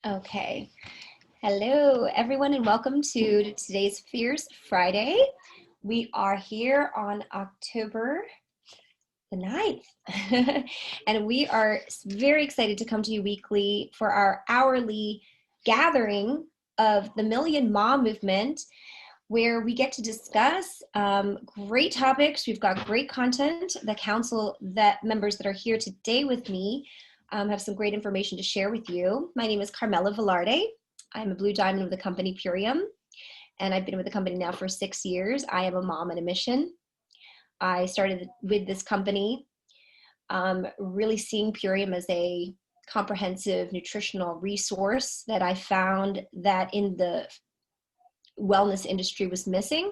Okay. Hello, everyone, and welcome to today's Fierce Friday. We are here on October the 9th, and we are very excited to come to you weekly for our hourly gathering of the Million Mom Movement, where we get to discuss great topics. We've got great content. The council members that are here today with me have some great information to share with you. My name is Carmella Velarde. I'm a Blue Diamond with the company Purium, and I've been with the company now for 6 years. I am a mom on a mission. I started with this company really seeing Purium as a comprehensive nutritional resource that I found that in the wellness industry was missing.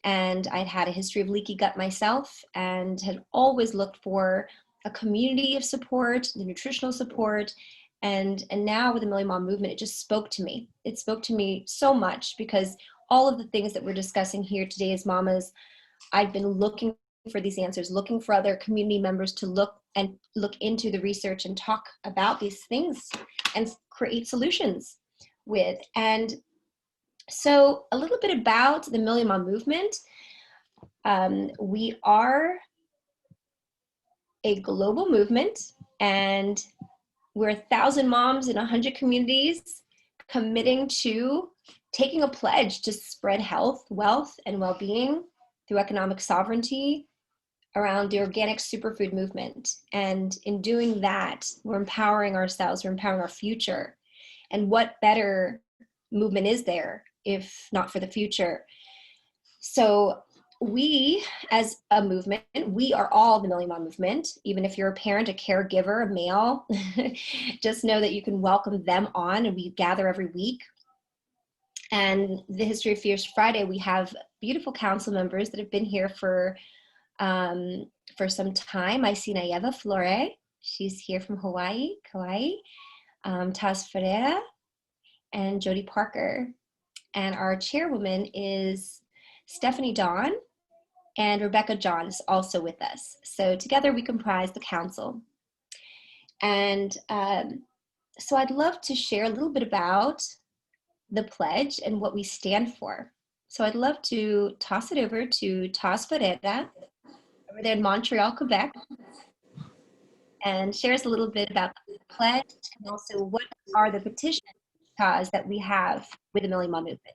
And I'd had a history of leaky gut myself and had always looked for a community of support, the nutritional support. And now with the Million Mom Movement, it just spoke to me. It spoke to me so much because all of the things that we're discussing here today as mamas, I've been looking for these answers, looking for other community members to look into the research and talk about these things and create solutions with. And so a little bit about the Million Mom Movement. We are a global movement, and we're 1,000 moms in 100 communities committing to taking a pledge to spread health, wealth, and well-being through economic sovereignty around the organic superfood movement. And in doing that, we're empowering ourselves, we're empowering our future. And what better movement is there if not for the future? So we, as a movement, we are all the Million Mom Movement. Even if you're a parent, a caregiver, a male, just know that you can welcome them on, and we gather every week. And the History of Fierce Friday, we have beautiful council members that have been here for some time. I see Nayeva Flore. She's here from Hawaii, Kauai. Taz Ferreira and Jody Parker. And our chairwoman is Stephanie Dawn, and Rebecca John is also with us. So together we comprise the council. And so I'd love to share a little bit about the pledge and what we stand for. So I'd love to toss it over to Taz Ferreira over there in Montreal, Quebec, and share us a little bit about the pledge and also what are the petitions, Taz, that we have with the Million Mom Movement.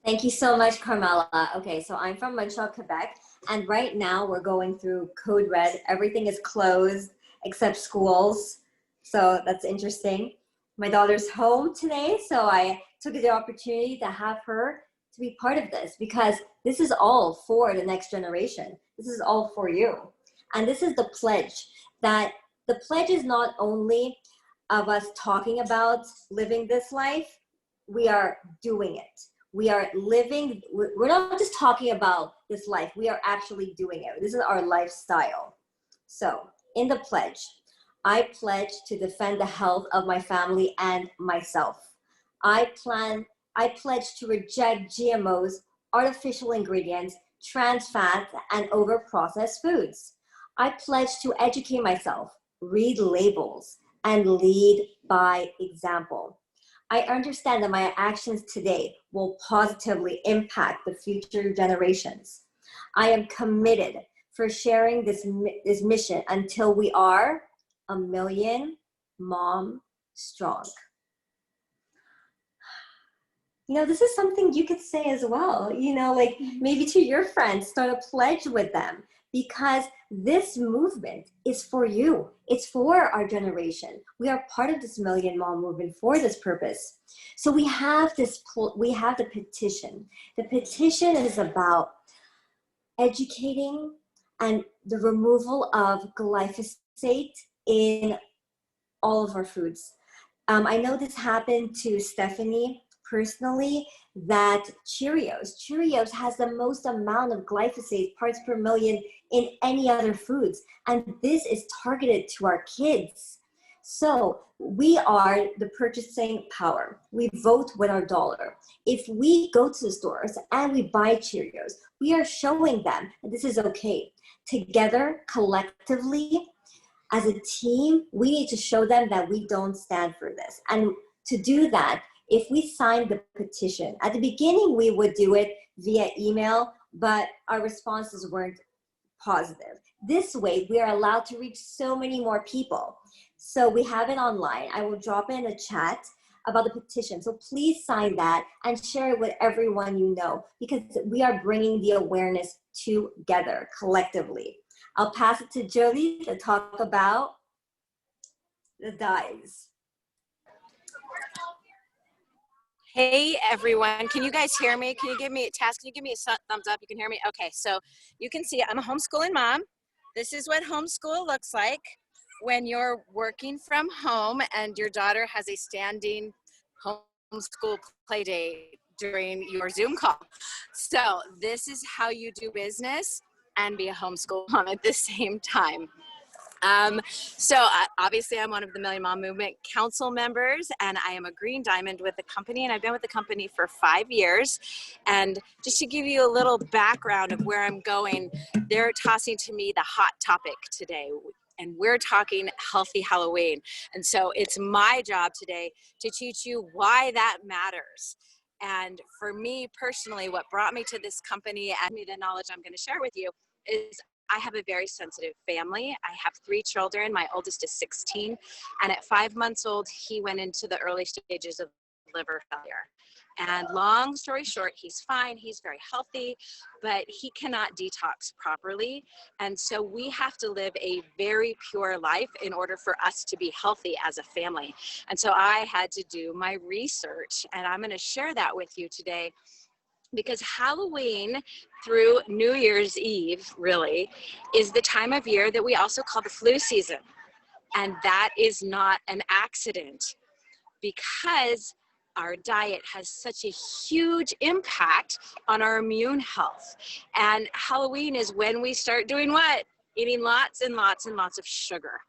Thank you so much, Carmella. Okay, so I'm from Montreal, Quebec, and right now we're going through Code Red. Everything is closed except schools, so that's interesting. My daughter's home today, so I took the opportunity to have her to be part of this because this is all for the next generation. This is all for you. And this is the pledge, that the pledge is not only of us talking about living this life, we are doing it. We are living, we're not just talking about this life, we are actually doing it. This is our lifestyle. So in the pledge, I pledge to defend the health of my family and myself. I pledge to reject GMOs, artificial ingredients, trans fats, and over-processed foods. I pledge to educate myself, read labels, and lead by example. I understand that my actions today will positively impact the future generations. I am committed for sharing this mission until we are 1 million mom strong. You know, this is something you could say as well, you know, like maybe to your friends, start a pledge with them, because this movement is for you. It's for our generation. We are part of this Million Mom Movement for this purpose. So we have the petition. The petition is about educating and the removal of glyphosate in all of our foods. I know this happened to Stephanie personally, that Cheerios has the most amount of glyphosate parts per million in any other foods. And this is targeted to our kids. So we are the purchasing power. We vote with our dollar. If we go to the stores and we buy Cheerios, we are showing them that this is okay. Together, collectively, as a team, we need to show them that we don't stand for this. And to do that, if we sign the petition, at the beginning we would do it via email, but our responses weren't positive. This way, we are allowed to reach so many more people. So we have it online. I will drop in a chat about the petition. So please sign that and share it with everyone you know, because we are bringing the awareness together collectively. I'll pass it to Jody to talk about the dyes. Hey everyone, can you guys hear me? Can you give me a task? Can you give me a thumbs up? You can hear me? Okay, so you can see I'm a homeschooling mom. This is what homeschool looks like when you're working from home and your daughter has a standing homeschool play date during your Zoom call. So this is how you do business and be a homeschool mom at the same time. Obviously I'm one of the Million Mom Movement Council members, and I am a green diamond with the company, and I've been with the company for 5 years. And just to give you a little background of where I'm going, they're tossing to me the hot topic today, and we're talking healthy Halloween. And so it's my job today to teach you why that matters. And for me personally, what brought me to this company and me the knowledge I'm going to share with you is I have a very sensitive family. I have 3 children. My oldest is 16. And at 5 months old, he went into the early stages of liver failure. And long story short, he's fine. He's very healthy, but he cannot detox properly. And so we have to live a very pure life in order for us to be healthy as a family. And so I had to do my research, and I'm going to share that with you today, because Halloween through New Year's Eve really is the time of year that we also call the flu season. And that is not an accident, because our diet has such a huge impact on our immune health. And Halloween is when we start doing what? Eating lots and lots and lots of sugar.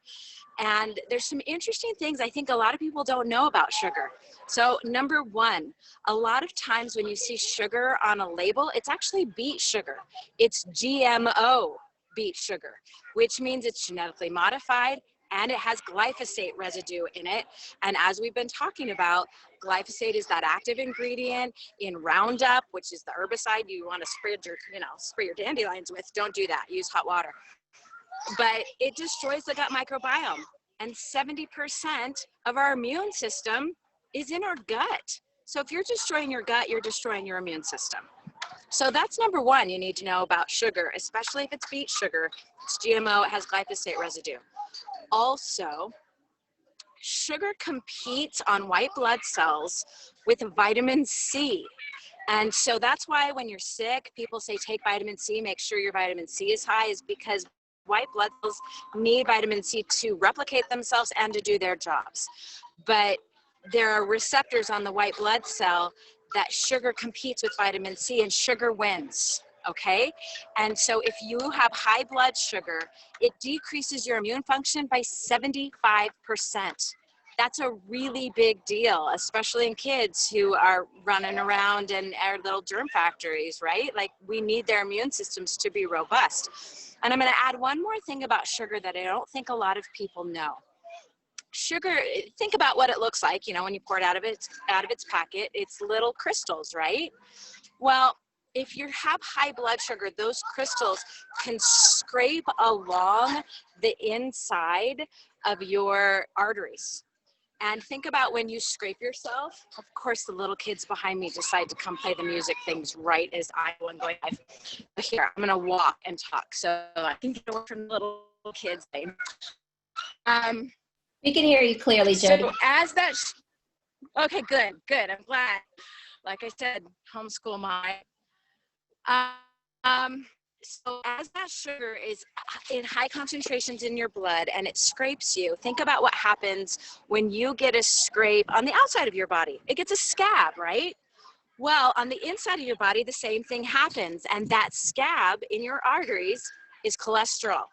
And there's some interesting things I think a lot of people don't know about sugar. So number one, a lot of times when you see sugar on a label, it's actually beet sugar. It's GMO beet sugar, which means it's genetically modified and it has glyphosate residue in it. And as we've been talking about, glyphosate is that active ingredient in Roundup, which is the herbicide you want to spray your dandelions with. Don't do that, use hot water. But it destroys the gut microbiome, and 70% of our immune system is in our gut. So if you're destroying your gut, you're destroying your immune system. So that's number one you need to know about sugar, especially if it's beet sugar. It's GMO, it has glyphosate residue. Also, sugar competes on white blood cells with vitamin C. And so that's why when you're sick, people say take vitamin C, make sure your vitamin C is high, is because white blood cells need vitamin C to replicate themselves and to do their jobs. But there are receptors on the white blood cell that sugar competes with vitamin C, and sugar wins, okay? And so if you have high blood sugar, it decreases your immune function by 75%. That's a really big deal, especially in kids who are running around in our little germ factories, right? Like, we need their immune systems to be robust. And I'm going to add one more thing about sugar that I don't think a lot of people know. Sugar, think about what it looks like, when you pour it out of its packet, it's little crystals, right? Well, if you have high blood sugar, those crystals can scrape along the inside of your arteries. And think about when you scrape yourself. Of course, the little kids behind me decide to come play the music things right as I'm going live. But here, I'm going to walk and talk so I can get away from the little kids. We can hear you clearly, Jody. So as that, okay, good. I'm glad. Like I said, homeschool mom. So as that sugar is in high concentrations in your blood and it scrapes you, think about what happens when you get a scrape on the outside of your body. It gets a scab, right? Well, on the inside of your body, the same thing happens. And that scab in your arteries is cholesterol.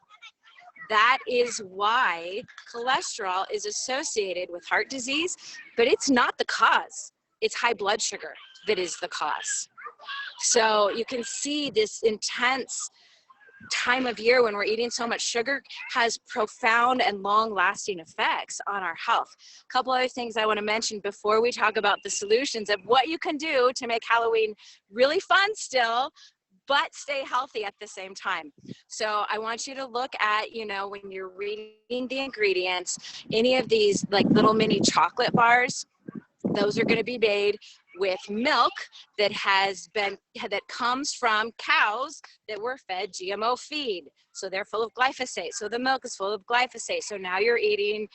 That is why cholesterol is associated with heart disease, but it's not the cause. It's high blood sugar that is the cause. So you can see this intense time of year when we're eating so much sugar has profound and long-lasting effects on our health. A couple other things I want to mention before we talk about the solutions of what you can do to make Halloween really fun still, but stay healthy at the same time. So I want you to look at, you know, when you're reading the ingredients, any of these like little mini chocolate bars, those are going to be made with milk that comes from cows that were fed GMO feed. So they're full of glyphosate. So the milk is full of glyphosate. So now you're eating,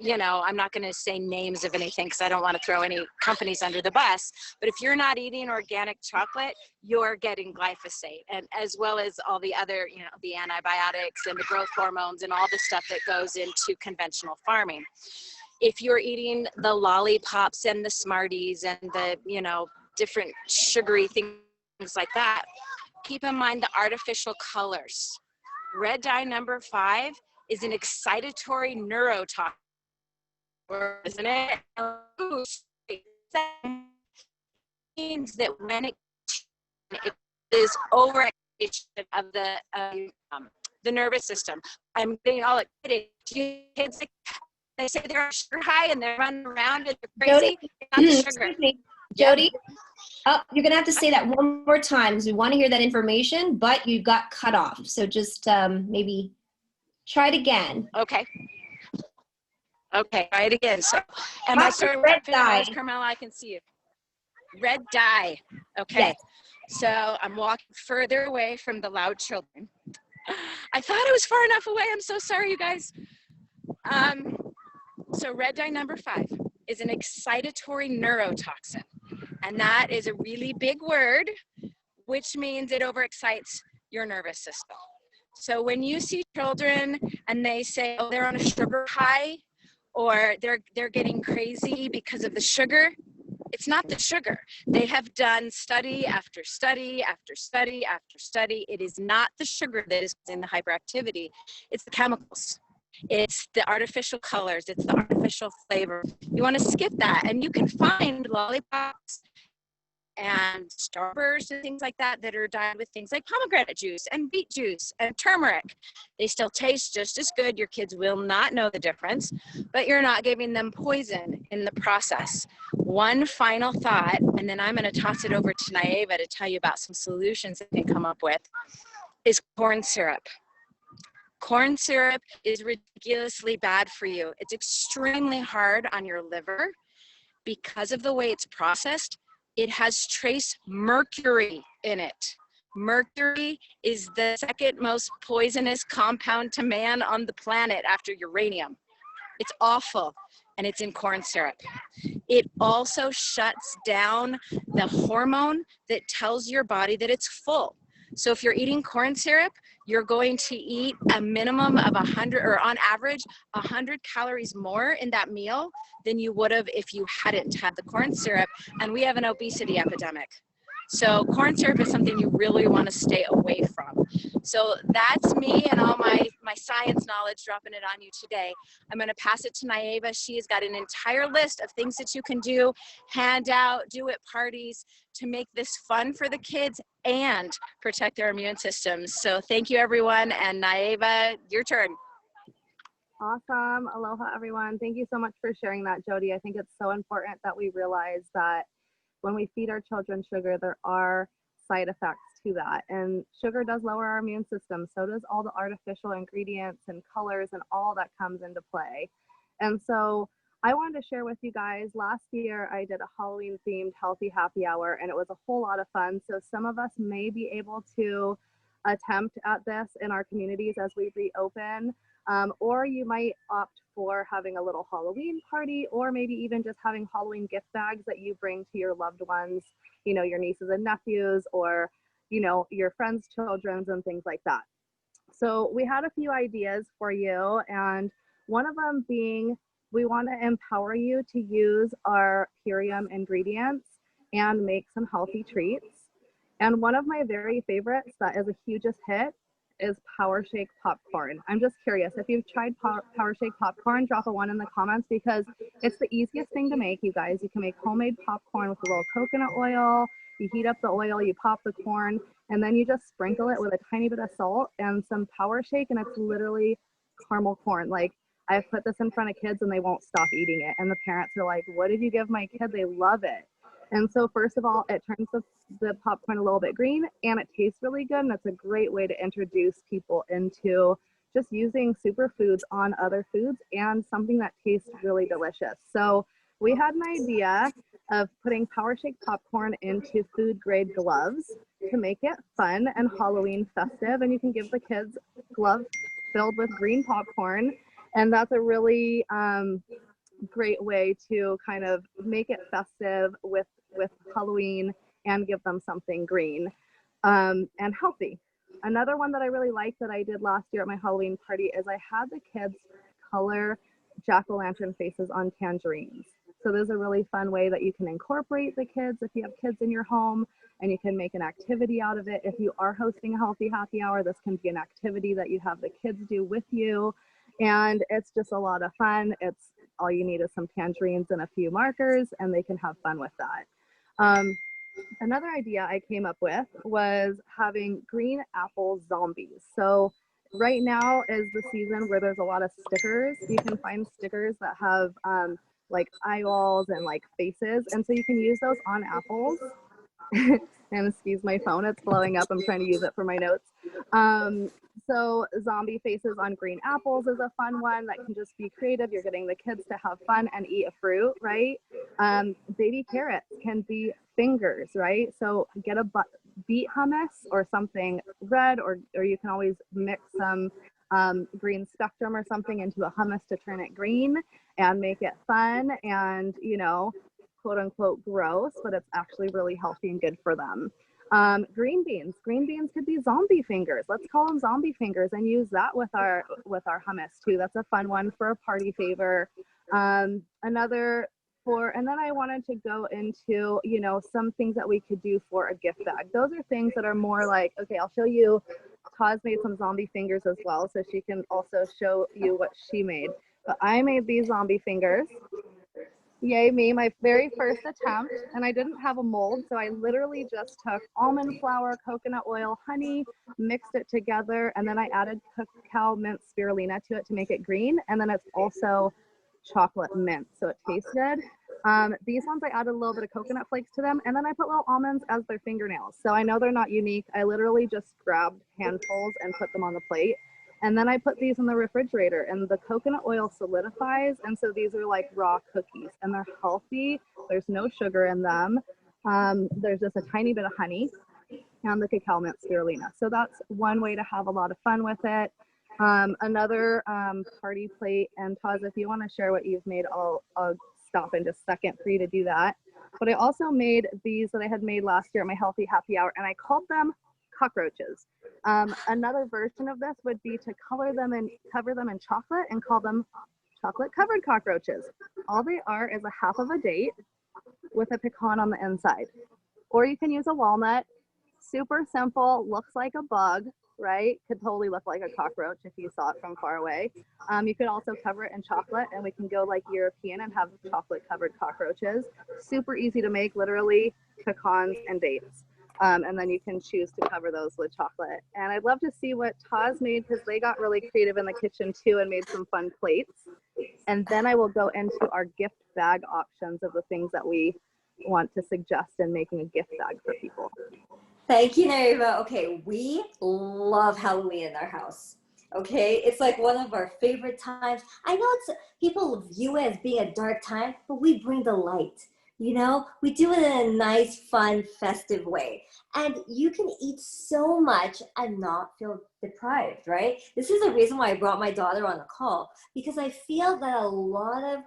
you know, I'm not going to say names of anything because I don't want to throw any companies under the bus. But if you're not eating organic chocolate, you're getting glyphosate, and as well as all the other, you know, the antibiotics and the growth hormones and all the stuff that goes into conventional farming. If you're eating the lollipops and the Smarties and the, you know, different sugary things like that, keep in mind the artificial colors. Red dye number 5 is an excitatory neurotoxin, isn't it? That means that when it is overactivation of the nervous system. I'm getting all excited. Kids, they say they're sugar high and they're running around and they're crazy. Jody, it's not the sugar. excuse me. Yep. Jody, oh, you're gonna have to say that one more time because we want to hear that information, but you got cut off. So just maybe try it again. Okay. Okay, try it again. So, am I starting red with dye? Carmella? I can see you. Red dye. Okay. Yes. So I'm walking further away from the loud children. I thought I was far enough away. I'm so sorry, you guys. So red dye number 5 is an excitatory neurotoxin. And that is a really big word, which means it overexcites your nervous system. So when you see children and they say, oh, they're on a sugar high, or they're getting crazy because of the sugar, it's not the sugar. They have done study after study after study after study. It is not the sugar that is in the hyperactivity. It's the chemicals. It's the artificial colors. It's the artificial flavor. You want to skip that. And you can find lollipops and starbursts and things like that that are dyed with things like pomegranate juice and beet juice and turmeric. They still taste just as good. Your kids will not know the difference, but you're not giving them poison in the process. One final thought, and then I'm going to toss it over to Naeva to tell you about some solutions that they can come up with, is corn syrup. Corn syrup is ridiculously bad for you. It's extremely hard on your liver because of the way it's processed. It has trace mercury in it. Mercury is the second most poisonous compound to man on the planet after uranium. It's awful, and it's in corn syrup. It also shuts down the hormone that tells your body that it's full. So if you're eating corn syrup, you're going to eat a minimum of 100, or on average, 100 calories more in that meal than you would have if you hadn't had the corn syrup. And we have an obesity epidemic. So corn syrup is something you really want to stay away from. So that's me and all my science knowledge dropping it on you today. I'm going to pass it to Naeva. She has got an entire list of things that you can do, hand out, do at parties to make this fun for the kids and protect their immune systems. So thank you, everyone. And Naeva, your turn. Awesome. Aloha, everyone. Thank you so much for sharing that, Jody. I think it's so important that we realize that when we feed our children sugar, there are side effects to that. And sugar does lower our immune system. So does all the artificial ingredients and colors and all that comes into play. And so I wanted to share with you guys, last year I did a Halloween themed healthy happy hour, and it was a whole lot of fun. So some of us may be able to attempt at this in our communities as we reopen. Or you might opt for having a little Halloween party, or maybe even just having Halloween gift bags that you bring to your loved ones, you know, your nieces and nephews, or, you know, your friends' children and things like that. So we had a few ideas for you, and one of them being, we want to empower you to use our Purium ingredients and make some healthy treats. And one of my very favorites that is a hugest hit is Power Shake popcorn. I'm just curious if you've tried Power Shake popcorn, drop a 1 in the comments, because it's the easiest thing to make, you guys. You can make homemade popcorn with a little coconut oil. You heat up the oil, you pop the corn, and then you just sprinkle it with a tiny bit of salt and some Power Shake, and it's literally caramel corn. Like, I've put this in front of kids and they won't stop eating it. And the parents are like, what did you give my kid? They love it. And so first of all, it turns the popcorn a little bit green and it tastes really good. And it's a great way to introduce people into just using superfoods on other foods and something that tastes really delicious. So we had an idea of putting Power Shake popcorn into food grade gloves to make it fun and Halloween festive. And you can give the kids gloves filled with green popcorn. And that's a really great way to kind of make it festive with Halloween and give them something green and healthy. Another one that I really liked that I did last year at my Halloween party is I had the kids color jack-o'-lantern faces on tangerines. So there's a really fun way that you can incorporate the kids if you have kids in your home, and you can make an activity out of it. If you are hosting a healthy happy hour, this can be an activity that you have the kids do with you. And it's just a lot of fun. It's all you need is some tangerines and a few markers, and they can have fun with that. Another idea I came up with was having green apple zombies. So right now is the season where there's a lot of stickers. You can find stickers that have like eyeballs and like faces. And so you can use those on apples. And excuse my phone, it's blowing up. I'm trying to use it for my notes. So zombie faces on green apples is a fun one that can just be creative. You're getting the kids to have fun and eat a fruit, right? Baby carrots can be fingers, right? So get a beet hummus or something red, or you can always mix some green spectrum or something into a hummus to turn it green and make it fun and, you know, quote unquote gross, but it's actually really healthy and good for them. Green beans could be zombie fingers. Let's call them zombie fingers and use that with our hummus too. That's a fun one for a party favor. And then I wanted to go into, you know, some things that we could do for a gift bag. Those are things that are more like, okay, I'll show you. Taz made some zombie fingers as well, so she can also show you what she made. But I made these zombie fingers. Yay me, my very first attempt, and I didn't have a mold, so I literally just took almond flour, coconut oil, honey, mixed it together, and then I added cacao mint spirulina to it to make it green, and then it's also chocolate mint, so it tastes good. These ones I added a little bit of coconut flakes to them, and then I put little almonds as their fingernails. So I know they're not unique. I literally just grabbed handfuls and put them on the plate. And then I put these in the refrigerator and the coconut oil solidifies. And so these are like raw cookies and they're healthy. There's no sugar in them. There's just a tiny bit of honey and the cacao mint spirulina. So that's one way to have a lot of fun with it. Another party plate, and Taz, if you want to share what you've made, I'll stop in just a second for you to do that. But I also made these that I had made last year at my Healthy Happy Hour, and I called them cockroaches. Another version of this would be to cover them in chocolate and call them chocolate covered cockroaches. All they are is a half of a date with a pecan on the inside. Or you can use a walnut. Super simple, looks like a bug, right? Could totally look like a cockroach if you saw it from far away. You could also cover it in chocolate, and we can go like European and have chocolate covered cockroaches. Super easy to make, literally pecans and dates. And then you can choose to cover those with chocolate. And I'd love to see what Taz made, because they got really creative in the kitchen too and made some fun plates. And then I will go into our gift bag options of the things that we want to suggest in making a gift bag for people. Thank you, Nariva. Okay, we love Halloween in our house. Okay, it's like one of our favorite times. I know people view it as being a dark time, but we bring the light. You know, we do it in a nice, fun, festive way. And you can eat so much and not feel deprived, right? This is the reason why I brought my daughter on the call, because I feel that a lot of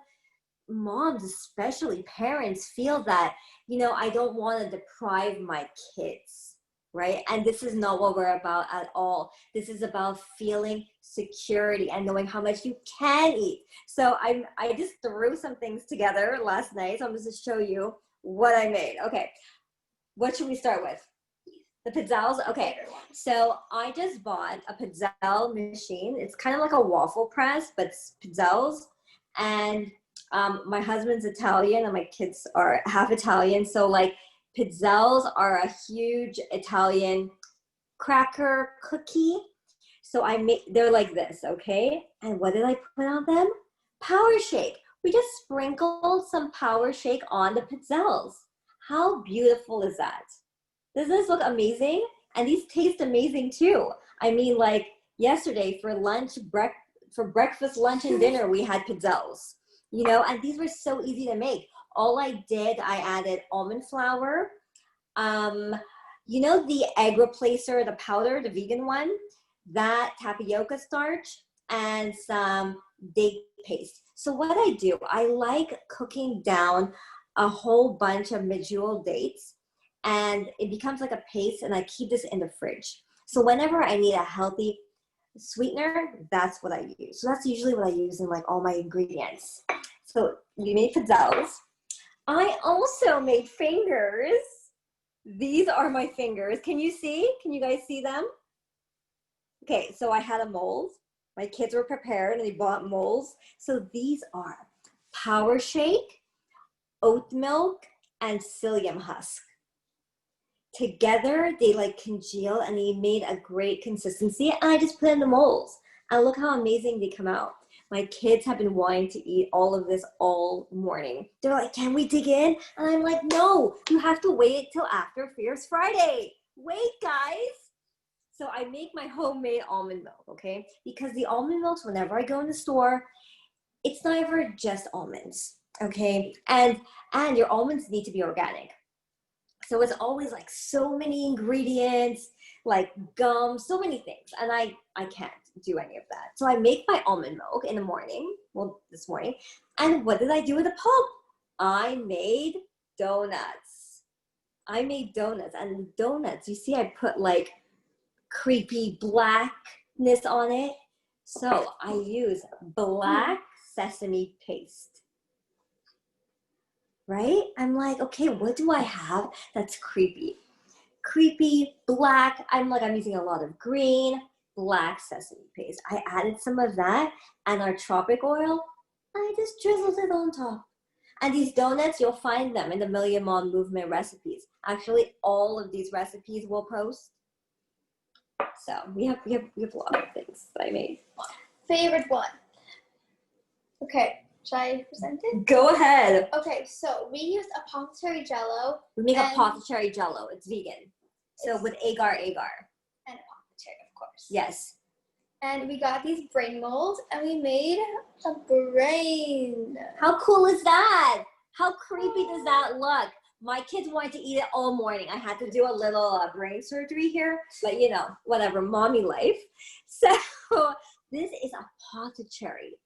moms, especially parents, feel that, you know, I don't want to deprive my kids, right? And this is not what we're about at all. This is about feeling security and knowing how much you can eat. So I just threw some things together last night. So I'm just to show you what I made. Okay, what should we start with? The pizzelles? Okay, so I just bought a pizzelle machine. It's kind of like a waffle press, but it's pizzelles. And my husband's Italian and my kids are half Italian. So like Pizzelles are a huge Italian cracker cookie. So they're like this, okay? And what did I put on them? Power shake. We just sprinkled some power shake on the pizzelles. How beautiful is that? Doesn't this look amazing? And these taste amazing too. I mean, like yesterday for breakfast, lunch, and dinner, we had pizzelles, you know, and these were so easy to make. All I added almond flour, you know, the egg replacer, the powder, the vegan one, that tapioca starch, and some date paste. So what I do, I like cooking down a whole bunch of medjool dates, and it becomes like a paste, and I keep this in the fridge. So whenever I need a healthy sweetener, that's what I use. So that's usually what I use in like all my ingredients. So we made pizzelles. I also made fingers. These are my fingers. Can you see? Can you guys see them? Okay, so I had a mold. My kids were prepared and they bought molds. So these are power shake, oat milk, and psyllium husk. Together, they like congeal and they made a great consistency. And I just put in the molds. And look how amazing they come out. My kids have been wanting to eat all of this all morning. They're like, can we dig in? And I'm like, no, you have to wait till after Fierce Friday. Wait, guys. So I make my homemade almond milk, okay? Because the almond milks, whenever I go in the store, it's never just almonds, okay? And your almonds need to be organic. So it's always like so many ingredients, like gum, so many things. And I can't do any of that. So I make my almond milk in the morning, well, this morning. And what did I do with the pulp? I made donuts. And the donuts, you see I put like creepy blackness on it. So I use black sesame paste. Right? I'm like, okay, what do I have that's creepy? Creepy, black. I'm using a lot of green, black sesame paste. I added some of that and our tropic oil. I just drizzled it on top. And these donuts, you'll find them in the Million Mom Movement recipes. Actually, all of these recipes we'll post. So we have a lot of things that I made. Favorite one. Okay. Should I present it? Go ahead. Okay, so we used apothecary jello. We make apothecary jello. It's vegan. So with agar. And apothecary, of course. Yes. And we got these brain molds, and we made a brain. How cool is that? How creepy does that look? My kids wanted to eat it all morning. I had to do a little brain surgery here, but you know, whatever, mommy life. So this is apothecary.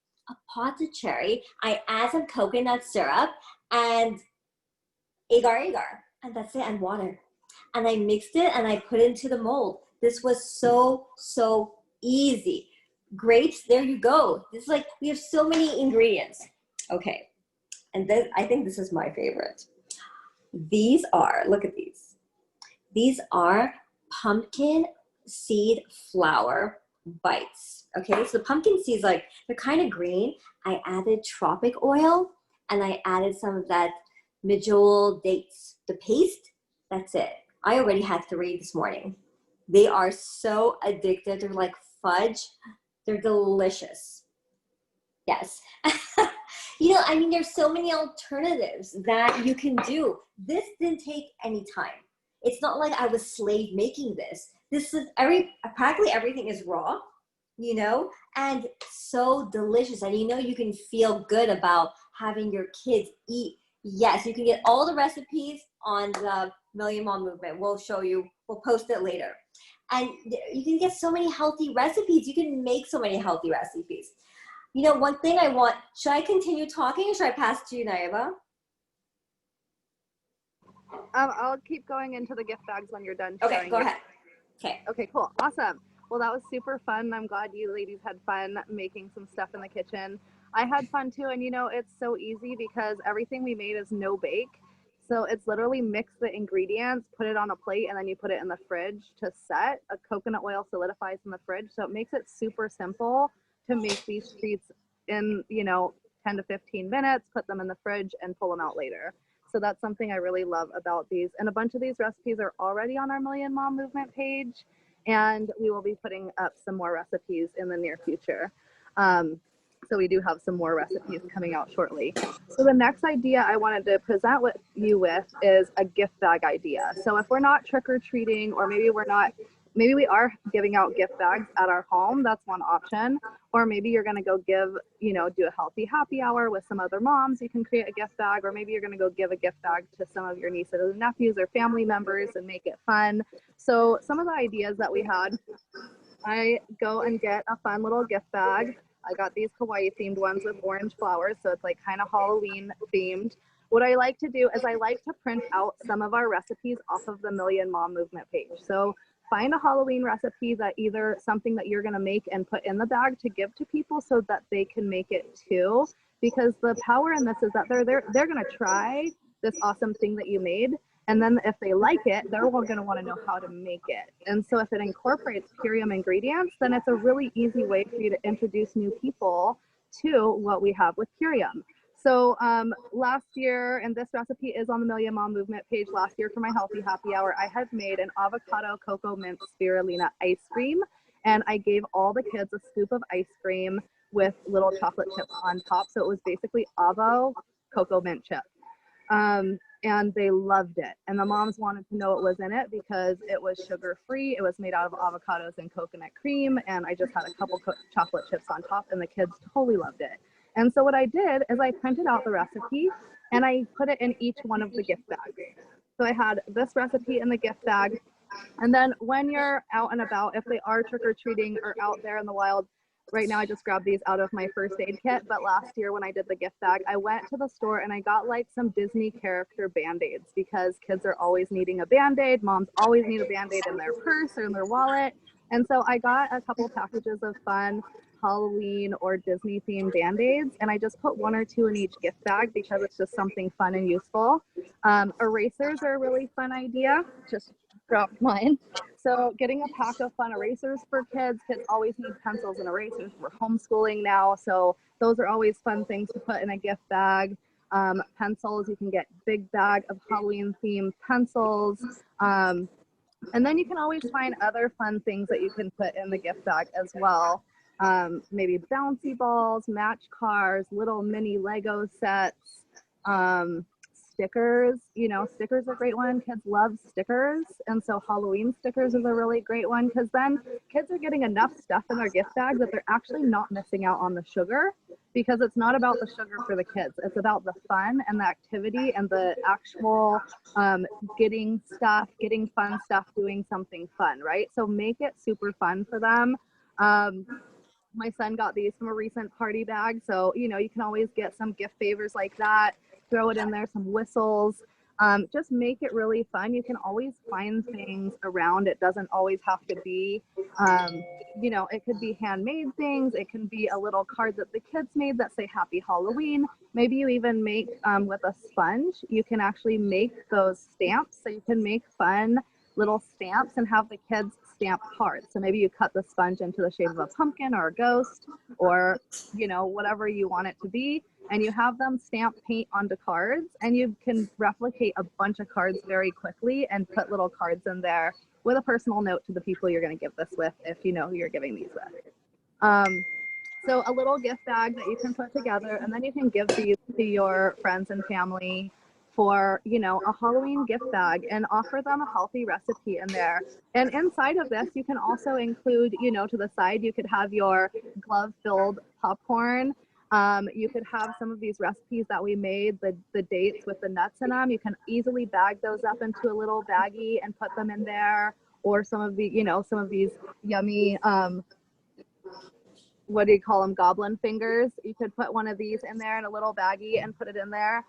I add some coconut syrup and agar, and that's it, and water. And I mixed it and I put it into the mold. This was so easy. Grapes, there you go. This is like, we have so many ingredients. Okay, and then I think this is my favorite. These are, look at these. These are pumpkin seed flour bites. Okay, so the pumpkin seeds, like, they're kind of green. I added tropic oil and I added some of that medjool dates, the paste. That's it. I already had 3 this morning. They are so addictive. They're like fudge. They're delicious. Yes. You know, I mean, there's so many alternatives that you can do. This didn't take any time. It's not like I was slave making this. This is practically everything is raw, you know, and so delicious. And you know, you can feel good about having your kids eat. Yes, you can get all the recipes on the Million Mom Movement. We'll show you, we'll post it later. And you can get so many healthy recipes. You can make so many healthy recipes. You know, one thing I want, should I continue talking or should I pass to you, Naiva? I'll keep going into the gift bags when you're done sharing. Okay, go ahead. Okay, cool. Awesome. Well, that was super fun. I'm glad you ladies had fun making some stuff in the kitchen. I had fun too. And you know, it's so easy because everything we made is no bake. So it's literally mix the ingredients, put it on a plate, and then you put it in the fridge to set. A coconut oil solidifies in the fridge. So it makes it super simple to make these treats in, you know, 10 to 15 minutes, put them in the fridge and pull them out later. So that's something I really love about these. And a bunch of these recipes are already on our Million Mom Movement page, and we will be putting up some more recipes in the near future. So we do have some more recipes coming out shortly. So the next idea I wanted to present with you with is a gift bag idea. So if we're not trick-or-treating, or maybe we are giving out gift bags at our home, that's one option. Or maybe you're gonna go give, do a healthy happy hour with some other moms, you can create a gift bag. Or maybe you're gonna go give a gift bag to some of your nieces and nephews or family members and make it fun. So some of the ideas that we had, I go and get a fun little gift bag. I got these Hawaii themed ones with orange flowers, so it's like kind of Halloween themed. What I like to do is I like to print out some of our recipes off of the Million Mom Movement page. So find a Halloween recipe that either something that you're gonna make and put in the bag to give to people so that they can make it too. Because the power in this is that they're gonna try this awesome thing that you made, and then if they like it, they're going to want to know how to make it. And so if it incorporates Purium ingredients, then it's a really easy way for you to introduce new people to what we have with Purium. So last year, and this recipe is on the Million Mom Movement page, last year for my Healthy Happy Hour, I had made an avocado cocoa mint spirulina ice cream. And I gave all the kids a scoop of ice cream with little chocolate chips on top. So it was basically avo cocoa mint chip. And they loved it. And the moms wanted to know what was in it because it was sugar-free. It was made out of avocados and coconut cream. And I just had a couple chocolate chips on top, and the kids totally loved it. And so what I did is I printed out the recipe and I put it in each one of the gift bags. So I had this recipe in the gift bag. And then when you're out and about, if they are trick-or-treating or out there in the wild, right now I just grabbed these out of my first aid kit, but last year when I did the gift bag, I went to the store and I got like some Disney character Band-Aids because kids are always needing a Band-Aid. Moms always need a Band-Aid in their purse or in their wallet. And so I got a couple packages of fun Halloween or Disney themed Band-Aids, and I just put 1 or 2 in each gift bag because it's just something fun and useful. Erasers are a really fun idea. Just dropped mine. So getting a pack of fun erasers for kids. Kids always need pencils and erasers. We're homeschooling now, so those are always fun things to put in a gift bag. Pencils, you can get big bag of Halloween themed pencils. And then you can always find other fun things that you can put in the gift bag as well. Maybe bouncy balls, match cars, little mini Lego sets, stickers. Stickers are a great one. Kids love stickers. And so Halloween stickers is a really great one because then kids are getting enough stuff in their gift bag that they're actually not missing out on the sugar, because it's not about the sugar for the kids. It's about the fun and the activity and the actual getting fun stuff, doing something fun, right? So make it super fun for them. My son got these from a recent party bag. So, you can always get some gift favors like that, throw it in there, some whistles, just make it really fun. You can always find things around. It doesn't always have to be, it could be handmade things. It can be a little card that the kids made that say Happy Halloween. Maybe you even make with a sponge, you can actually make those stamps. So you can make fun little stamps and have the kids stamp cards. So maybe you cut the sponge into the shape of a pumpkin or a ghost or, whatever you want it to be. And you have them stamp paint onto cards, and you can replicate a bunch of cards very quickly and put little cards in there with a personal note to the people you're going to give this with, if you know who you're giving these with. So a little gift bag that you can put together, and then you can give these to your friends and family for, a Halloween gift bag, and offer them a healthy recipe in there. And inside of this, you can also include, to the side, you could have your glove-filled popcorn. You could have some of these recipes that we made, the dates with the nuts in them. You can easily bag those up into a little baggie and put them in there. Or some of these yummy, what do you call them, goblin fingers. You could put one of these in there in a little baggie and put it in there.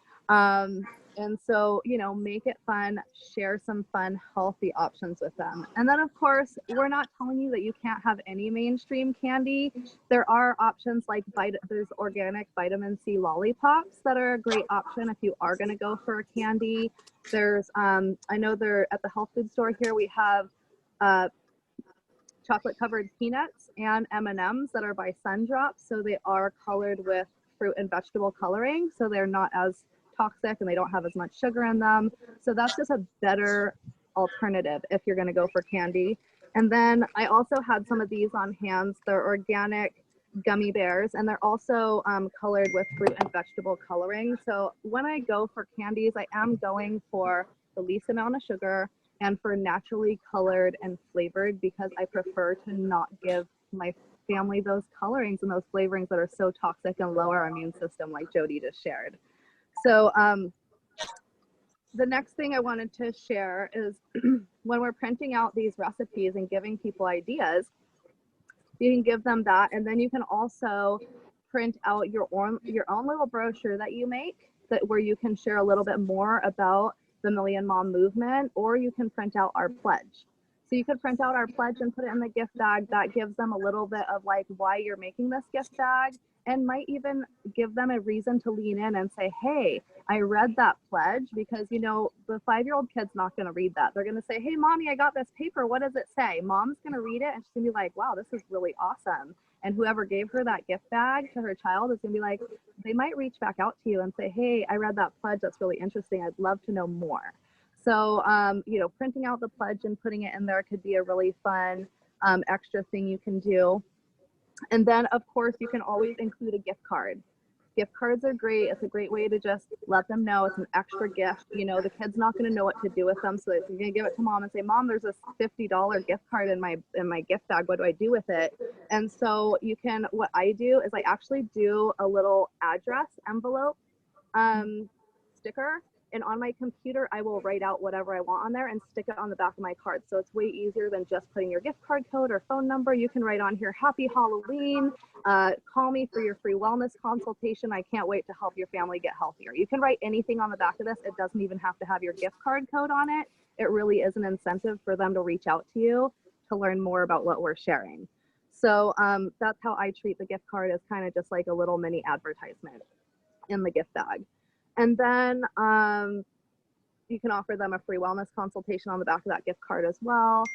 And so, make it fun, share some fun, healthy options with them. And then, of course, we're not telling you that you can't have any mainstream candy. There are options like there's organic vitamin C lollipops that are a great option if you are going to go for a candy. There's, I know they're at the health food store here, we have chocolate covered peanuts and M&Ms that are by Sundrop. So they are colored with fruit and vegetable coloring. So they're not as toxic and they don't have as much sugar in them. So that's just a better alternative if you're going to go for candy. And then I also had some of these on hand. They're organic gummy bears, and they're also colored with fruit and vegetable coloring. So when I go for candies, I am going for the least amount of sugar and for naturally colored and flavored, because I prefer to not give my family those colorings and those flavorings that are so toxic and lower our immune system, like Jody just shared. So the next thing I wanted to share is when we're printing out these recipes and giving people ideas, you can give them that, and then you can also print out your own little brochure that you make, that where you can share a little bit more about the Million Mom movement, or you can print out our pledge. So you could print out our pledge and put it in the gift bag. That gives them a little bit of like why you're making this gift bag, and might even give them a reason to lean in and say, hey, I read that pledge, because you know, the 5-year-old kid's not going to read that. They're going to say, hey, mommy, I got this paper. What does it say? Mom's going to read it and she's going to be like, wow, this is really awesome. And whoever gave her that gift bag to her child is going to be like, they might reach back out to you and say, hey, I read that pledge. That's really interesting. I'd love to know more. So, you know, printing out the pledge and putting it in there could be a really fun extra thing you can do. And then, of course, you can always include a gift card. Gift cards are great. It's a great way to just let them know it's an extra gift. You know, the kid's not going to know what to do with them. So if you're going to give it to mom and say, mom, there's this $50 gift card in my gift bag. What do I do with it? And so you can, what I do is I actually do a little address envelope sticker. And on my computer, I will write out whatever I want on there and stick it on the back of my card. So it's way easier than just putting your gift card code or phone number. You can write on here, Happy Halloween, call me for your free wellness consultation. I can't wait to help your family get healthier. You can write anything on the back of this. It doesn't even have to have your gift card code on it. It really is an incentive for them to reach out to you to learn more about what we're sharing. So that's how I treat the gift card, as kind of just like a little mini advertisement in the gift bag. And then you can offer them a free wellness consultation on the back of that gift card as well.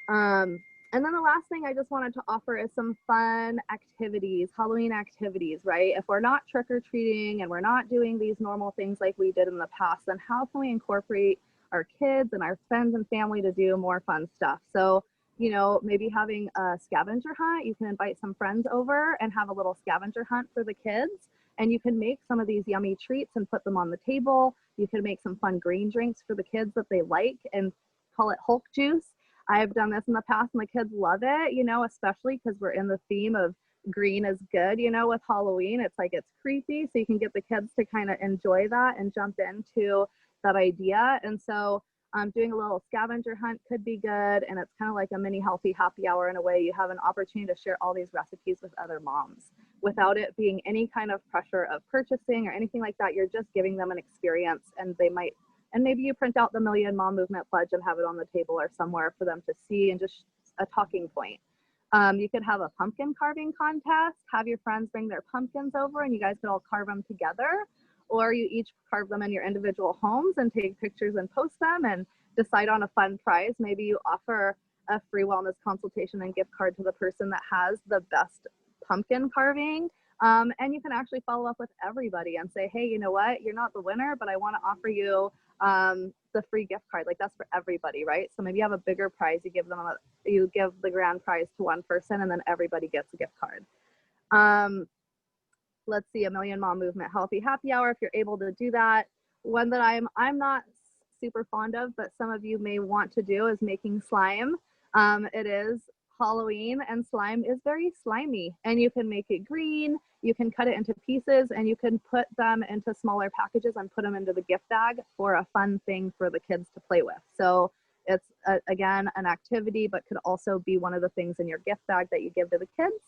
And then the last thing I just wanted to offer is some fun activities, Halloween activities, right? If we're not trick-or-treating and we're not doing these normal things like we did in the past, then how can we incorporate our kids and our friends and family to do more fun stuff? So, you know, maybe having a scavenger hunt. You can invite some friends over and have a little scavenger hunt for the kids. And you can make some of these yummy treats and put them on the table. You can make some fun green drinks for the kids that they like and call it Hulk juice. I've done this in the past and the kids love it, you know, especially because we're in the theme of green is good, you know, with Halloween. It's like, it's creepy. So you can get the kids to kind of enjoy that and jump into that idea. And so doing a little scavenger hunt could be good. And it's kind of like a mini healthy happy hour in a way. You have an opportunity to share all these recipes with other moms without it being any kind of pressure of purchasing or anything like that. You're just giving them an experience, and they might, and maybe you print out the Million Mom Movement pledge and have it on the table or somewhere for them to see, and just a talking point. You could have a pumpkin carving contest, have your friends bring their pumpkins over and you guys could all carve them together, or you each carve them in your individual homes and take pictures and post them and decide on a fun prize. Maybe you offer a free wellness consultation and gift card to the person that has the best pumpkin carving. And you can actually follow up with everybody and say, hey, you know what, you're not the winner, but I want to offer you the free gift card. Like, that's for everybody, right? So maybe you have a bigger prize, you give them you give the grand prize to one person, and then everybody gets a gift card. Let's see, a Million Mom Movement Healthy Happy Hour, if you're able to do that. One that I'm not super fond of, but some of you may want to do, is making slime. It is Halloween and slime is very slimy, and you can make it green, you can cut it into pieces, and you can put them into smaller packages and put them into the gift bag for a fun thing for the kids to play with. So it's again an activity, but could also be one of the things in your gift bag that you give to the kids.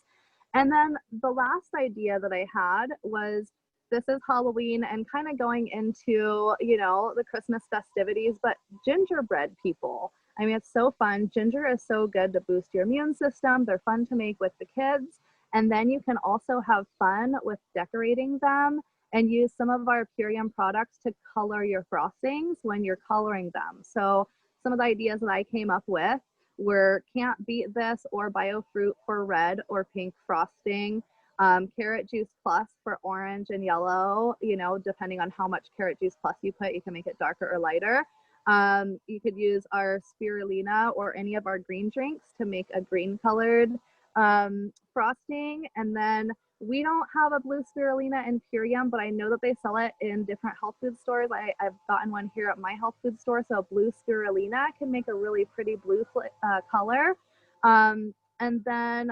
And then the last idea that I had was, this is Halloween and kind of going into, you know, the Christmas festivities, but gingerbread people. I mean, it's so fun. Ginger is so good to boost your immune system. They're fun to make with the kids. And then you can also have fun with decorating them and use some of our Purium products to color your frostings when you're coloring them. So some of the ideas that I came up with were Can't Beat This or Biofruit for red or pink frosting. Carrot juice plus for orange and yellow, you know, depending on how much carrot juice plus you put, you can make it darker or lighter. You could use our spirulina or any of our green drinks to make a green colored frosting. And then we don't have a blue spirulina in Purium, but I know that they sell it in different health food stores. I've gotten one here at my health food store. So blue spirulina can make a really pretty blue color. And then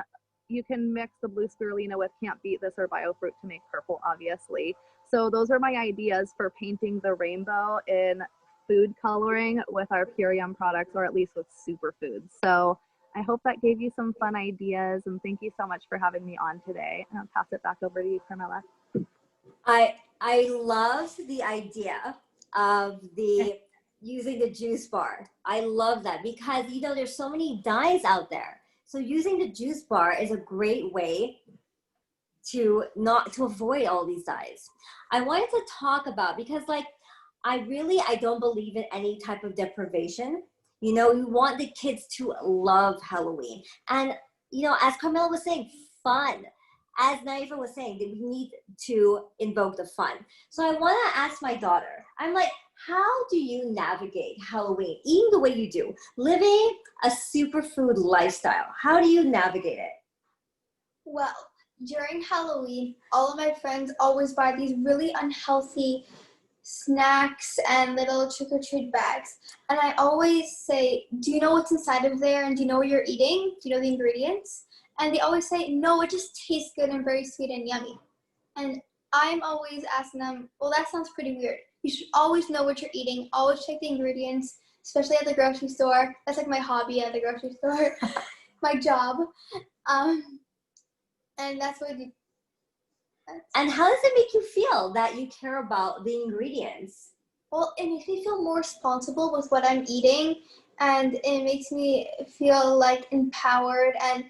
you can mix the blue spirulina with Can't Beat This or Biofruit to make purple, obviously. So those are my ideas for painting the rainbow in food coloring with our Purium products, or at least with superfoods. So I hope that gave you some fun ideas, and thank you so much for having me on today. And I'll pass it back over to you, Carmella. I love the idea of using the juice bar. I love that because, you know, there's so many dyes out there. So using the juice bar is a great way to avoid all these dyes. I wanted to talk about, because like, I don't believe in any type of deprivation. You know, we want the kids to love Halloween. And, you know, as Carmella was saying, fun. As Naiva was saying, that we need to invoke the fun. So I want to ask my daughter, I'm like, how do you navigate Halloween, eating the way you do, living a superfood lifestyle? How do you navigate it? Well, during Halloween, all of my friends always buy these really unhealthy snacks and little trick-or-treat bags. And I always say, do you know what's inside of there? And do you know what you're eating? Do you know the ingredients? And they always say, no, it just tastes good and very sweet and yummy. And I'm always asking them, well, that sounds pretty weird. You should always know what you're eating. Always check the ingredients, especially at the grocery store. That's like my hobby at the grocery store, my job. And that's what I do. And how does it make you feel that you care about the ingredients? Well, it makes me feel more responsible with what I'm eating, and it makes me feel like empowered, and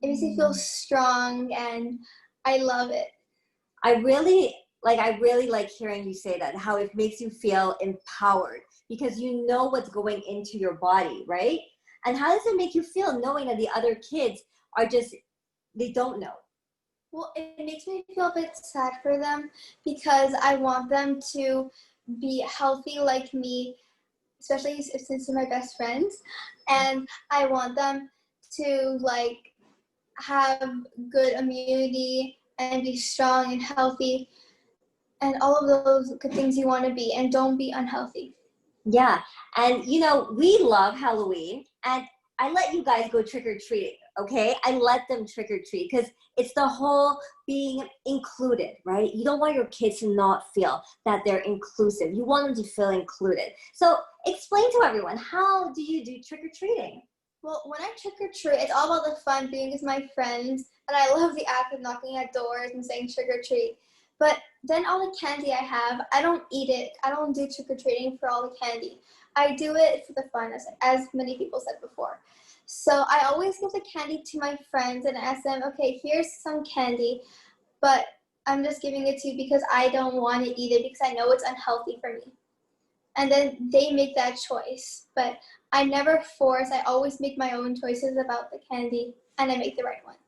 it makes me feel strong, and I love it. I really like hearing you say that, how it makes you feel empowered because you know what's going into your body, right? And how does it make you feel knowing that the other kids are just, they don't know? Well, it makes me feel a bit sad for them because I want them to be healthy like me, especially since they're my best friends. And I want them to like have good immunity and be strong and healthy and all of those good things you want to be, and don't be unhealthy. Yeah. And you know, we love Halloween, and I let you guys go trick-or-treating, okay? I let them trick-or-treat because it's the whole being included, right? You don't want your kids to not feel that they're inclusive. You want them to feel included. So explain to everyone, how do you do trick-or-treating? Well, when I trick-or-treat, it's all about the fun, being with my friends, and I love the act of knocking at doors and saying trick-or-treat. But then all the candy I have, I don't eat it. I don't do trick-or-treating for all the candy. I do it for the fun, as many people said before. So I always give the candy to my friends and ask them, okay, here's some candy, but I'm just giving it to you because I don't want to eat it because I know it's unhealthy for me. And then they make that choice. But I never force. I always make my own choices about the candy, and I make the right ones.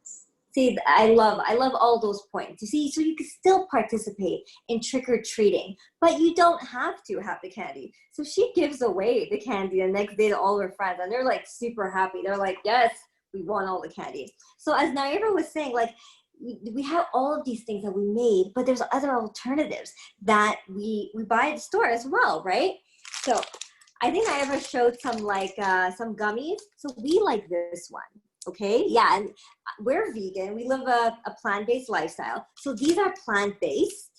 See, I love all those points. You see, so you can still participate in trick-or-treating, but you don't have to have the candy. So she gives away the candy the next day to all her friends, and they're like super happy. They're like, yes, we want all the candy. So as Naira was saying, like, we have all of these things that we made, but there's other alternatives that we buy at the store as well, right? So I think Naira showed some some gummies. So we like this one. Okay, yeah, and we're vegan. We live a plant-based lifestyle. So these are plant-based.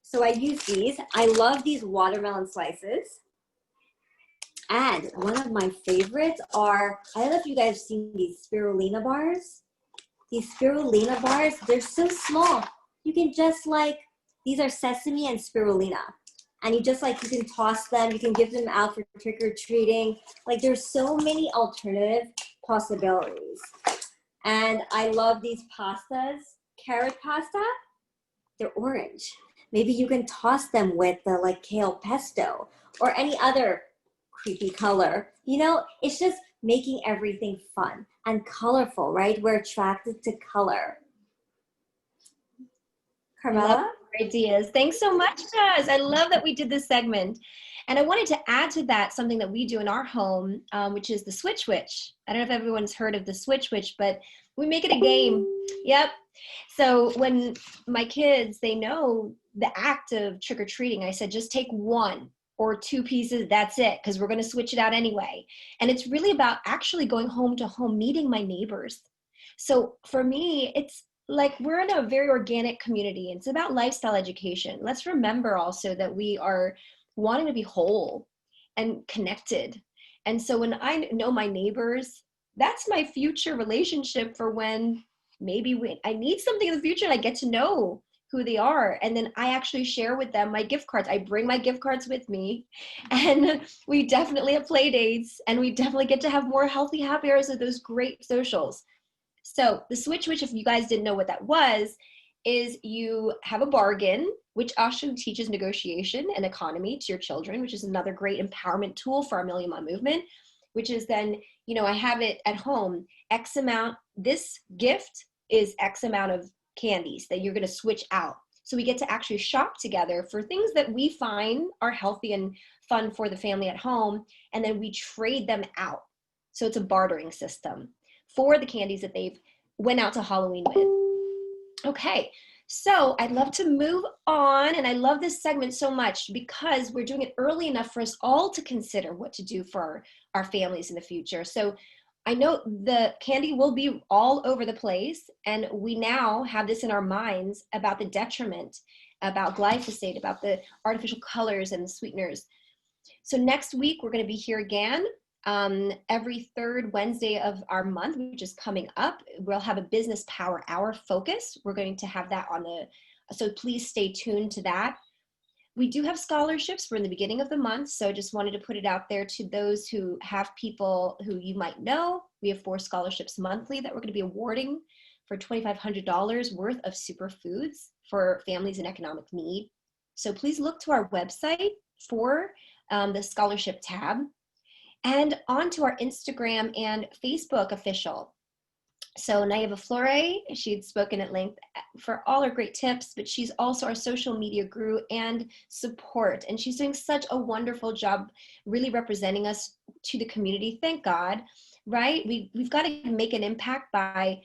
So I use these. I love these watermelon slices. And one of my favorites are, I don't know if you guys have seen these spirulina bars. These spirulina bars, they're so small. You can just these are sesame and spirulina. And you just you can toss them. You can give them out for trick-or-treating. There's so many alternative possibilities. And I love these pastas. Carrot pasta, they're orange. Maybe you can toss them with the kale pesto or any other creepy color. You know, it's just making everything fun and colorful, right? We're attracted to color. I love Carmella? your ideas. Thanks so much, Jazz. I love that we did this segment. And I wanted to add to that something that we do in our home, which is the Switch Witch. I don't know if everyone's heard of the Switch Witch, but we make it a game. Yep. So when my kids, they know the act of trick-or-treating, I said, just take one or two pieces, that's it, because we're going to switch it out anyway. And it's really about actually going home to home, meeting my neighbors. So for me, it's like we're in a very organic community. It's about lifestyle education. Let's remember also that we are wanting to be whole and connected. And so when I know my neighbors, that's my future relationship for when maybe I need something in the future and I get to know who they are. And then I actually share with them my gift cards. I bring my gift cards with me, and we definitely have play dates, and we definitely get to have more healthy happy hours of those great socials. So the switch, which if you guys didn't know what that was, is you have a bargain, which actually teaches negotiation and economy to your children, which is another great empowerment tool for our Million Mom movement, which is then, I have it at home, X amount, this gift is X amount of candies that you're going to switch out. So we get to actually shop together for things that we find are healthy and fun for the family at home, and then we trade them out. So it's a bartering system for the candies that they've went out to Halloween with. Okay, so I'd love to move on, and I love this segment so much because we're doing it early enough for us all to consider what to do for our families in the future. So I know the candy will be all over the place, and we now have this in our minds about the detriment, about glyphosate, about the artificial colors and the sweeteners. So next week, we're going to be here again. Every third Wednesday of our month, which is coming up, we'll have a business power hour focus. We're going to have that so please stay tuned to that. We do have scholarships. We're in the beginning of the month, so just wanted to put it out there to those who have people who you might know. We have 4 scholarships monthly that we're going to be awarding for $2,500 worth of superfoods for families in economic need. So please look to our website for the scholarship tab, and onto our Instagram and Facebook official. So Naiva Flore, she'd spoken at length for all her great tips, but she's also our social media guru and support. And she's doing such a wonderful job really representing us to the community. Thank God, right? We've got to make an impact by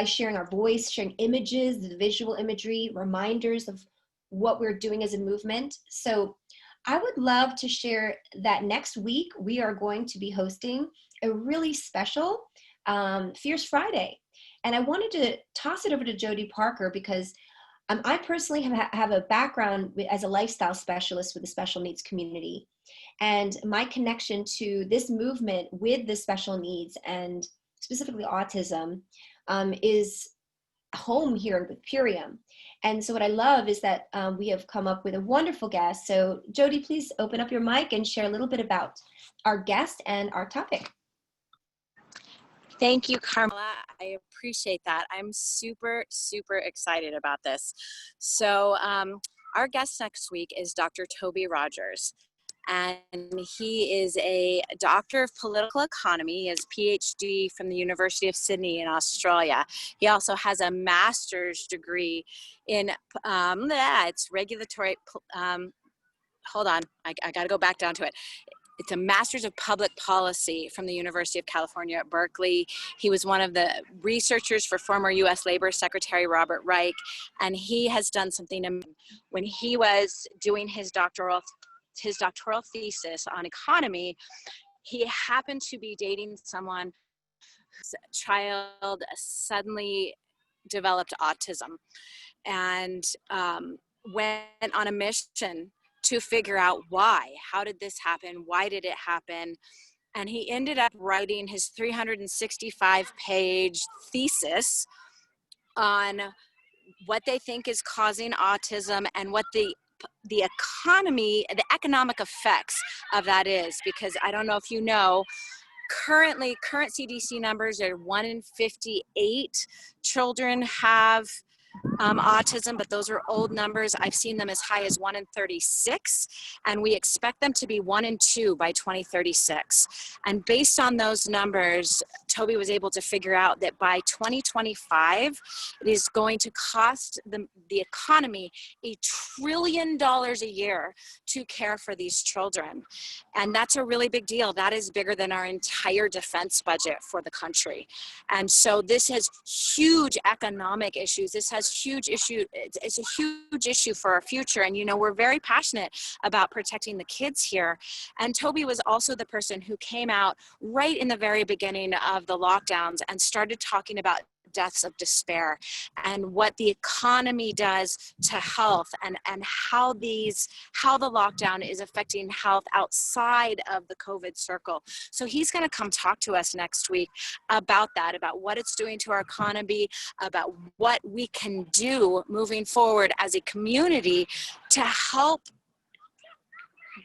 sharing our voice, sharing images, the visual imagery, reminders of what we're doing as a movement. So I would love to share that next week we are going to be hosting a really special Fierce Friday. And I wanted to toss it over to Jody Parker because I personally have a background as a lifestyle specialist with the special needs community. And my connection to this movement with the special needs and specifically autism is home here with Purium. And so what I love is that we have come up with a wonderful guest. So Jody, please open up your mic and share a little bit about our guest and our topic. Thank you, Carmella. I appreciate that. I'm super, super excited about this. So our guest next week is Dr. Toby Rogers. And he is a doctor of political economy. He has a PhD from the University of Sydney in Australia. He also has a master's degree in, it's regulatory, hold on, I got to go back down to it. It's a master's of public policy from the University of California at Berkeley. He was one of the researchers for former U.S. Labor Secretary Robert Reich, and he has done something when he was doing his doctoral thesis on economy. He happened to be dating someone whose child suddenly developed autism, and went on a mission to figure out why. How did this happen? Why did it happen? And he ended up writing his 365-page thesis on what they think is causing autism and what the economic effects of that is. Because I don't know if you know, current CDC numbers are 1 in 58 children have autism, but those are old numbers. I've seen them as high as 1 in 36, and we expect them to be 1 in 2 by 2036. And based on those numbers, Toby was able to figure out that by 2025, it is going to cost the economy $1 trillion a year to care for these children. And that's a really big deal. That is bigger than our entire defense budget for the country. And so this has huge economic issues. This has huge issue. It's a huge issue for our future. And, you know, we're very passionate about protecting the kids here. And Toby was also the person who came out right in the very beginning of the lockdowns and started talking about deaths of despair and what the economy does to health, and how the lockdown is affecting health outside of the COVID circle. So he's going to come talk to us next week about that, about what it's doing to our economy, about what we can do moving forward as a community to help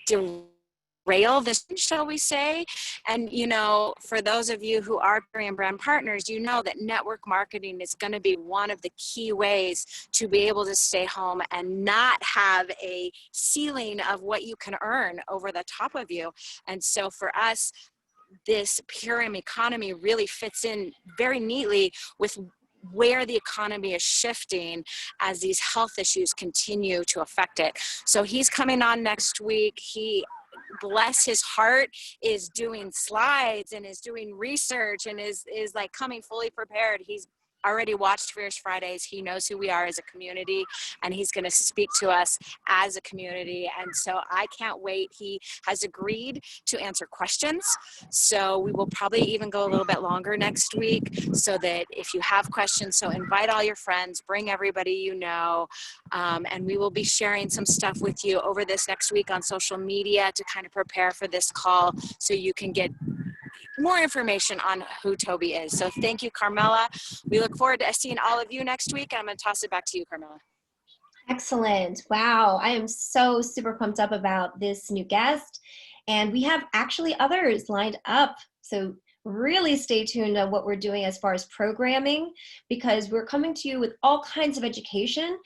derail this, shall we say. And, you know, for those of you who are Korean brand partners, you know that network marketing is going to be one of the key ways to be able to stay home and not have a ceiling of what you can earn over the top of you. And so for us, this Purium economy really fits in very neatly with where the economy is shifting as these health issues continue to affect it. So he's coming on next week. He, bless his heart, is doing slides and is doing research and is like coming fully prepared. He's already watched Fierce Fridays. He knows who we are as a community, and he's going to speak to us as a community. And so I can't wait. He has agreed to answer questions. So we will probably even go a little bit longer next week, so that if you have questions, so invite all your friends, bring everybody you know, and we will be sharing some stuff with you over this next week on social media to kind of prepare for this call, so you can get more information on who Toby is. So thank you, Carmella. We look forward to seeing all of you next week. I'm going to toss it back to you, Carmella. Excellent. Wow. I am so super pumped up about this new guest. And we have actually others lined up. So really stay tuned on what we're doing as far as programming, because we're coming to you with all kinds of education.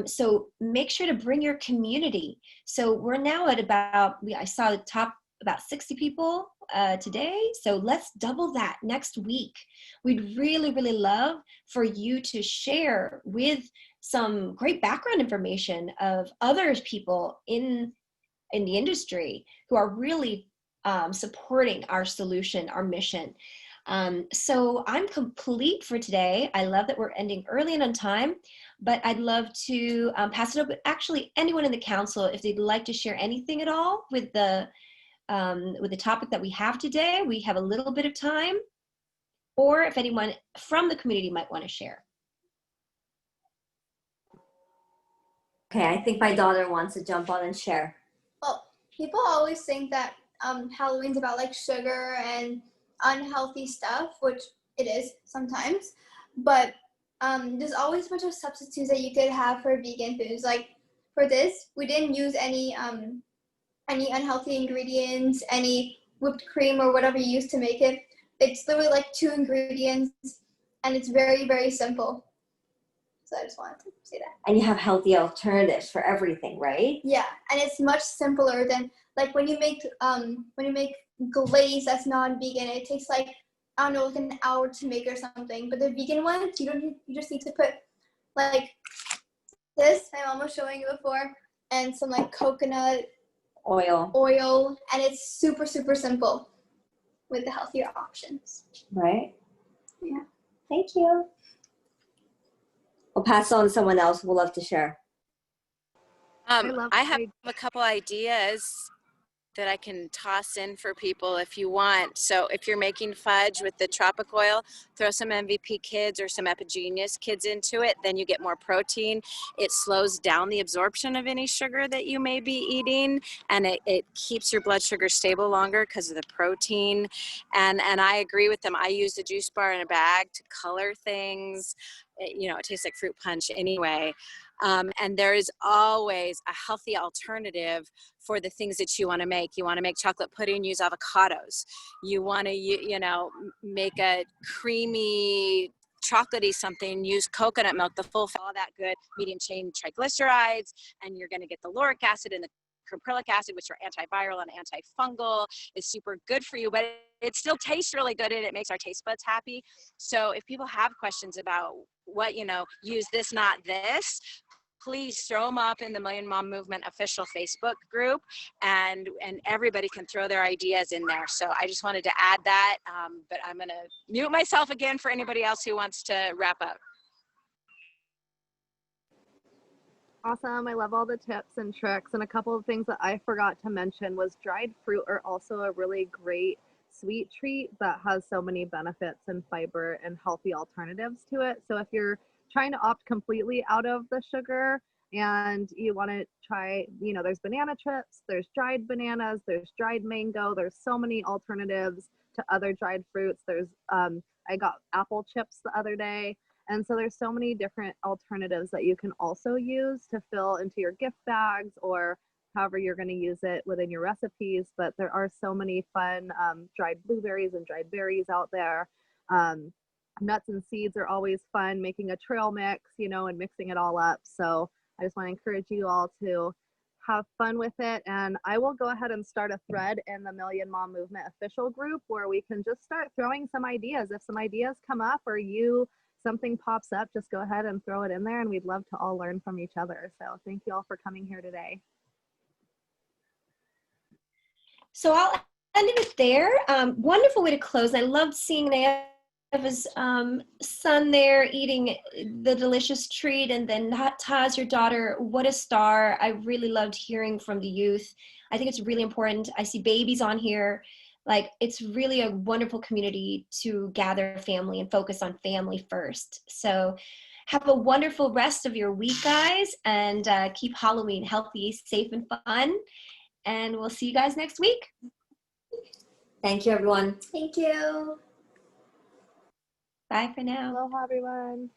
So make sure to bring your community. So we're now at about, I saw the top about 60 people today. So let's double that next week. We'd really, really love for you to share with some great background information of other people in the industry who are really supporting our solution, our mission. So I'm complete for today. I love that we're ending early and on time, but I'd love to pass it over. Actually, anyone in the council, if they'd like to share anything at all with the topic that we have today, we have a little bit of time, or if anyone from the community might want to share. Okay, I think my daughter wants to jump on and share. Well, people always think that Halloween's about like sugar and unhealthy stuff, which it is sometimes, but there's always a bunch of substitutes that you could have for vegan foods. Like for this, we didn't use any unhealthy ingredients, any whipped cream or whatever you use to make it. It's literally like 2 ingredients, and it's very, very simple. So I just wanted to say that. And you have healthy alternatives for everything, right? Yeah, and it's much simpler than like when you make glaze that's non-vegan. It takes like, I don't know, like an hour to make or something. But the vegan ones, you just need to put like this. My mom was showing you before, and some like coconut oil, and it's super, super simple with the healthier options. Right? Yeah. Thank you. We'll pass it on to someone else who will love to share. I have a couple ideas that I can toss in for people if you want. So if you're making fudge with the tropic oil, throw some MVP kids or some Epigenius kids into it, then you get more protein. It slows down the absorption of any sugar that you may be eating, and it keeps your blood sugar stable longer because of the protein. And I agree with them. I use a juice bar in a bag to color things. It tastes like fruit punch anyway. And there is always a healthy alternative for the things that you want to make. You want to make chocolate pudding, use avocados. You want to, make a creamy chocolatey something, use coconut milk, the full fat, all that good medium chain triglycerides, and you're going to get the lauric acid and the caprylic acid, which are antiviral and antifungal, is super good for you, but it still tastes really good and it makes our taste buds happy. So if people have questions about what, use this, not this, please throw them up in the Million Mom Movement official Facebook group, and everybody can throw their ideas in there. So I just wanted to add that, but I'm going to mute myself again for anybody else who wants to wrap up. Awesome. I love all the tips and tricks. And a couple of things that I forgot to mention was dried fruit are also a really great sweet treat that has so many benefits and fiber and healthy alternatives to it. So if you're trying to opt completely out of the sugar and you want to try, there's banana chips, there's dried bananas, there's dried mango, there's so many alternatives to other dried fruits. There's I got apple chips the other day. And so there's so many different alternatives that you can also use to fill into your gift bags or however you're going to use it within your recipes. But there are so many fun dried blueberries and dried berries out there. Nuts and seeds are always fun, making a trail mix, and mixing it all up. So I just want to encourage you all to have fun with it. And I will go ahead and start a thread in the Million Mom Movement official group where we can just start throwing some ideas. If some ideas come up or something pops up, just go ahead and throw it in there, and we'd love to all learn from each other. So thank you all for coming here today. So I'll end it there. Wonderful way to close. I loved seeing Neva's son there eating the delicious treat, and then Taz, your daughter, what a star. I really loved hearing from the youth. I think it's really important. I see babies on here. Like, it's really a wonderful community to gather family and focus on family first. So have a wonderful rest of your week, guys, and keep Halloween healthy, safe, and fun. And we'll see you guys next week. Thank you, everyone. Thank you. Bye for now. Aloha, everyone.